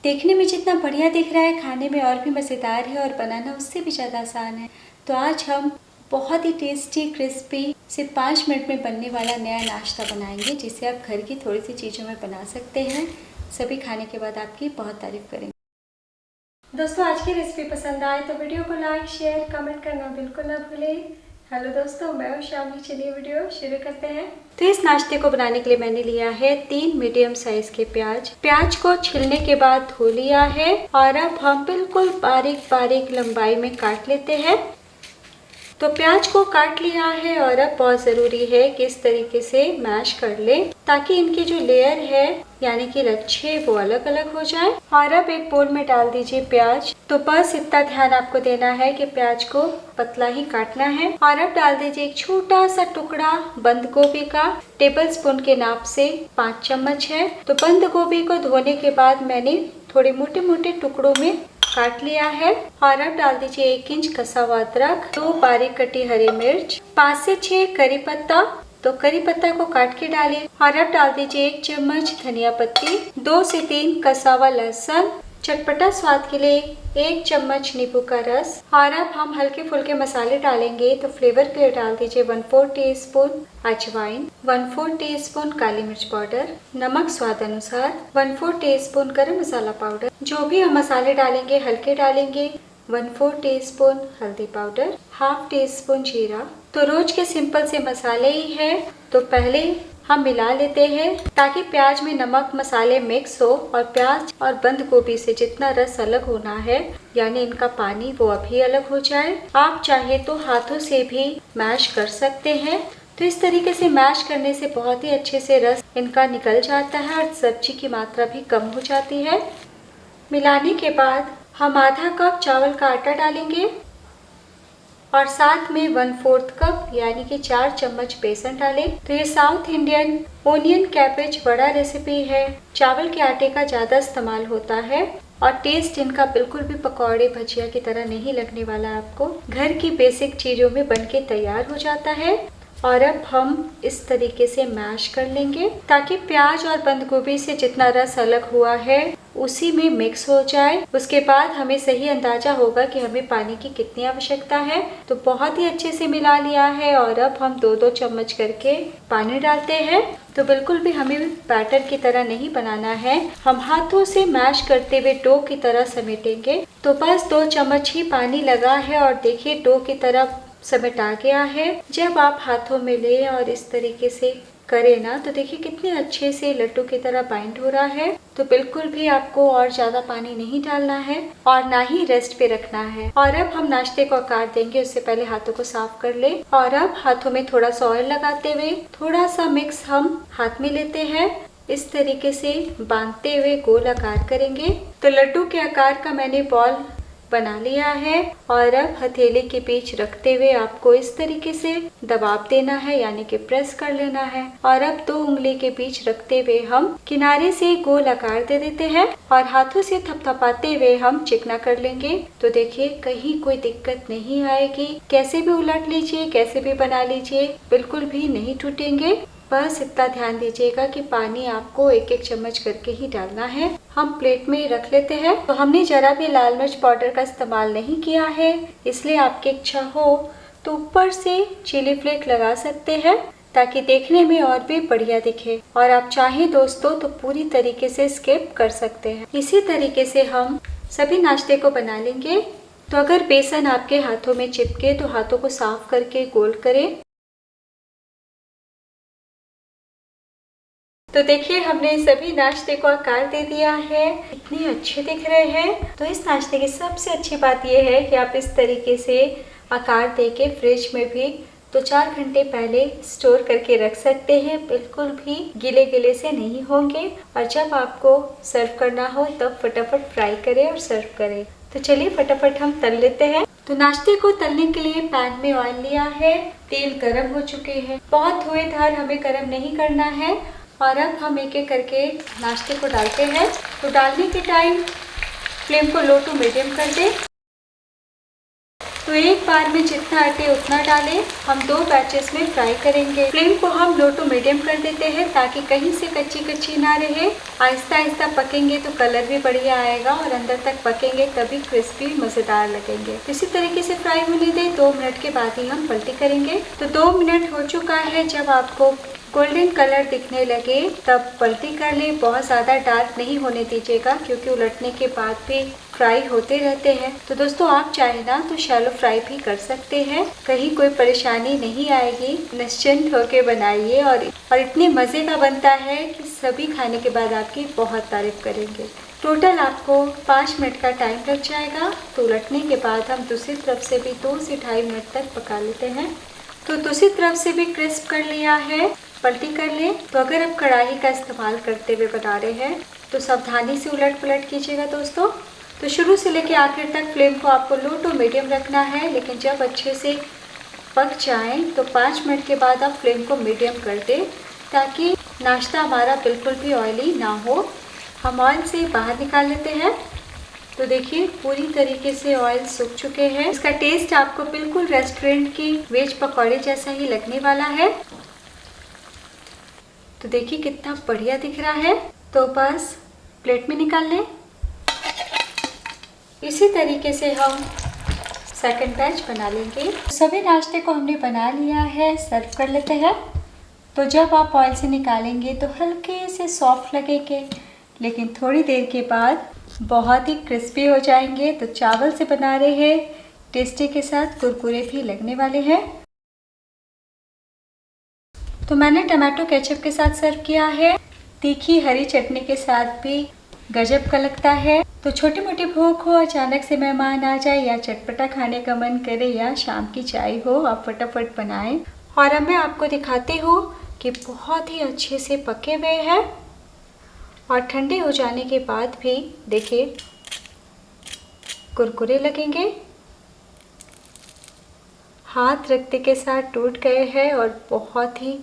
देखने में जितना बढ़िया दिख रहा है, खाने में और भी मज़ेदार है और बनाना उससे भी ज़्यादा आसान है। तो आज हम बहुत ही टेस्टी, क्रिस्पी, सिर्फ 5 मिनट में बनने वाला नया नाश्ता बनाएंगे, जिसे आप घर की थोड़ी सी चीज़ों में बना सकते हैं। सभी खाने के बाद आपकी बहुत तारीफ करेंगे। दोस्तों, आज की रेसिपी पसंद आए तो वीडियो को लाइक, शेयर, कमेंट करना बिल्कुल ना भूलें। हेलो दोस्तों, मैं हूं शामी। चलिए वीडियो शुरू करते हैं। तो इस नाश्ते को बनाने के लिए मैंने लिया है 3 मीडियम साइज के प्याज को छीलने के बाद धो लिया है और अब हम बिल्कुल बारीक बारीक लंबाई में काट लेते हैं। तो प्याज को काट लिया है और अब बहुत ज़रूरी है कि इस तरीके से मैश कर लें ताकि इनकी जो लेयर है यानी कि लच्छे वो अलग अलग हो जाए। और अब एक बोल में डाल दीजिए प्याज। तो बस इतना ध्यान आपको देना है कि प्याज को पतला ही काटना है। और अब डाल दीजिए एक छोटा सा टुकड़ा बंद गोभी का, टेबल स्पून के नाप से 5 चम्मच है। तो बंद गोभी को धोने के बाद मैंने थोड़े मोटे मोटे टुकड़ों में काट लिया है। और अब डाल दीजिए 1 इंच कसा हुआ अदरक, 2 बारीक कटी हरी मिर्च, 5 से 6 करी पत्ता। तो करी पत्ता को काट के डालिए। और अब डाल दीजिए 1 चम्मच धनिया पत्ती, 2 से 3 कसा हुआ लहसुन, चटपटा स्वाद के लिए 1 चम्मच नींबू का रस। और अब हम हल्के फुल्के मसाले डालेंगे। तो फ्लेवर के लिए डाल दीजिए 1/4 टीस्पून अजवाइन, 1/4 टीस्पून काली मिर्च पाउडर, नमक स्वाद अनुसार, 1/4 टीस्पून गरम मसाला पाउडर। जो भी हम मसाले डालेंगे हल्के डालेंगे। 1/4 टीस्पून हल्दी पाउडर, हाफ टी स्पून जीरा। तो रोज के सिंपल से मसाले ही है। तो पहले हम मिला लेते हैं ताकि प्याज में नमक मसाले मिक्स हो और प्याज और बंद गोभी से जितना रस अलग होना है यानी इनका पानी वो अभी अलग हो जाए। आप चाहे तो हाथों से भी मैश कर सकते हैं। तो इस तरीके से मैश करने से बहुत ही अच्छे से रस इनका निकल जाता है और सब्जी की मात्रा भी कम हो जाती है। मिलाने के बाद हम आधा कप चावल का आटा डालेंगे और साथ में 1/4 कप यानी कि 4 चम्मच बेसन डालें। तो ये साउथ इंडियन ओनियन कैबेज बड़ा रेसिपी है। चावल के आटे का ज़्यादा इस्तेमाल होता है और टेस्ट इनका बिल्कुल भी पकौड़े भजिया की तरह नहीं लगने वाला। आपको घर की बेसिक चीज़ों में बनके तैयार हो जाता है। और अब हम इस तरीके से मैश कर लेंगे ताकि प्याज और बंद गोभी से जितना रस अलग हुआ है उसी में मिक्स हो जाए। उसके बाद हमें सही अंदाजा होगा कि हमें पानी की कितनी आवश्यकता है। तो बहुत ही अच्छे से मिला लिया है और अब हम 2-2 चम्मच करके पानी डालते हैं। तो बिल्कुल भी हमें बैटर की तरह नहीं बनाना है, हम हाथों से मैश करते हुए डो की तरह समेटेंगे। तो बस 2 चम्मच ही पानी लगा है और देखिए डो की तरह समेट आ गया है। जब आप हाथों में ले और इस तरीके से करें ना तो देखिए कितने अच्छे से लड्डू की तरह बाइंड हो रहा है। तो बिल्कुल भी आपको और ज्यादा पानी नहीं डालना है और ना ही रेस्ट पे रखना है। और अब हम नाश्ते को आकार देंगे, उससे पहले हाथों को साफ कर ले। और अब हाथों में थोड़ा सा ऑयल लगाते हुए थोड़ा सा मिक्स हम हाथ में लेते हैं, इस तरीके से बांधते हुए गोल आकार करेंगे। तो लड्डू के आकार का मैंने बॉल बना लिया है और अब हथेली के बीच रखते हुए आपको इस तरीके से दबाव देना है यानी कि प्रेस कर लेना है। और अब 2 उंगली के बीच रखते हुए हम किनारे से गोल आकार दे देते हैं और हाथों से थपथपाते हुए हम चिकना कर लेंगे। तो देखिए कहीं कोई दिक्कत नहीं आएगी। कैसे भी उलट लीजिए, कैसे भी बना लीजिए, बिल्कुल भी नहीं टूटेंगे। बस इतना ध्यान दीजिएगा कि पानी आपको 1-1 चम्मच करके ही डालना है। हम प्लेट में रख लेते हैं। तो हमने जरा भी लाल मिर्च पाउडर का इस्तेमाल नहीं किया है, इसलिए आपकी इच्छा हो तो ऊपर से चिली फ्लेक लगा सकते हैं ताकि देखने में और भी बढ़िया दिखे। और आप चाहें दोस्तों तो पूरी तरीके से स्किप कर सकते हैं। इसी तरीके से हम सभी नाश्ते को बना लेंगे। तो अगर बेसन आपके हाथों में चिपके तो हाथों को साफ करके गोल करें। तो देखिए हमने सभी नाश्ते को आकार दे दिया है, इतने अच्छे दिख रहे हैं। तो इस नाश्ते की सबसे अच्छी बात यह है कि आप इस तरीके से आकार देके फ्रिज में भी 2-4 घंटे पहले स्टोर करके रख सकते हैं, बिल्कुल भी गीले गीले से नहीं होंगे। और जब आपको सर्व करना हो तब फटाफट फ्राई करें और सर्व करें। तो चलिए फटाफट हम तल लेते हैं। तो नाश्ते को तलने के लिए पैन में ऑयल लिया है, तेल गर्म हो चुके हैं। बहुत धुएंधार हमें गर्म नहीं करना है। और अब हम एक एक करके नाश्ते को डालते हैं। तो डालने के टाइम फ्लेम को लो टू मीडियम कर दें। तो एक बार में जितना अटे उतना डालें। हम 2 बैचेस में फ्राई करेंगे। फ्लेम को हम लो टू मीडियम कर देते हैं ताकि कहीं से कच्ची कच्ची ना रहे। आहिस्ता आहिस्ता पकेंगे तो कलर भी बढ़िया आएगा और अंदर तक पकेंगे तभी क्रिस्पी मज़ेदार लगेंगे। इसी तरीके से फ्राई होने दें। 2 मिनट के बाद ही हम पलटी करेंगे। तो 2 मिनट हो चुका है। जब आपको गोल्डन कलर दिखने लगे तब पलटी कर लें। बहुत ज़्यादा डार्क नहीं होने दीजिएगा क्योंकि उलटने के बाद भी फ्राई होते रहते हैं। तो दोस्तों आप चाहे ना तो शैलो फ्राई भी कर सकते हैं, कहीं कोई परेशानी नहीं आएगी। निश्चिंत होकर बनाइए और इतने मज़े का बनता है कि सभी खाने के बाद आपकी बहुत तारीफ करेंगे। टोटल आपको 5 मिनट का टाइम लग जाएगा। तो उलटने के बाद हम दूसरी तरफ से भी 2 से ढाई मिनट तक पका लेते हैं। तो दूसरी तरफ से भी क्रिस्प कर लिया है, पलटी कर लें। तो अगर आप कढ़ाई का इस्तेमाल करते हुए बना रहे हैं तो सावधानी से उलट पलट कीजिएगा दोस्तों। तो शुरू से लेकर आखिर तक फ्लेम को आपको लो टू मीडियम रखना है, लेकिन जब अच्छे से पक जाएं तो 5 मिनट के बाद आप फ्लेम को मीडियम कर दें ताकि नाश्ता हमारा बिल्कुल भी ऑयली ना हो। हम ऑयल से बाहर निकाल लेते हैं। तो देखिए पूरी तरीके से ऑयल सूख चुके हैं। इसका टेस्ट आपको बिल्कुल रेस्टोरेंट की वेज पकौड़े जैसा ही लगने वाला है। तो देखिए कितना बढ़िया दिख रहा है। तो बस प्लेट में निकाल लें। इसी तरीके से हम सेकंड बैच बना लेंगे। सभी नाश्ते को हमने बना लिया है, सर्व कर लेते हैं। तो जब आप ऑयल से निकालेंगे तो हल्के से सॉफ्ट लगेंगे, लेकिन थोड़ी देर के बाद बहुत ही क्रिस्पी हो जाएंगे। तो चावल से बना रहे हैं, टेस्टी के साथ कुरकुरे भी लगने वाले हैं। तो मैंने टमाटो केचप के साथ सर्व किया है। तीखी हरी चटनी के साथ भी गजब का लगता है। तो छोटी मोटी भूख हो, अचानक से मेहमान आ जाए या चटपटा खाने का मन करे या शाम की चाय हो, आप फटाफट बनाएं। और अब मैं आपको दिखाती हूँ कि बहुत ही अच्छे से पके हुए हैं और ठंडे हो जाने के बाद भी देखिए कुरकुरे लगेंगे। हाथ रखते के साथ टूट गए हैं और बहुत ही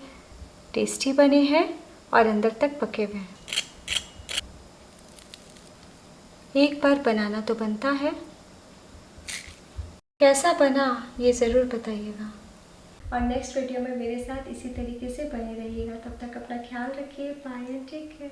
टेस्टी बने हैं और अंदर तक पके हुए हैं। एक बार बनाना तो बनता है। कैसा बना ये ज़रूर बताइएगा और नेक्स्ट वीडियो में मेरे साथ इसी तरीके से बने रहिएगा। तब तक अपना ख्याल रखिए। Bye and take care.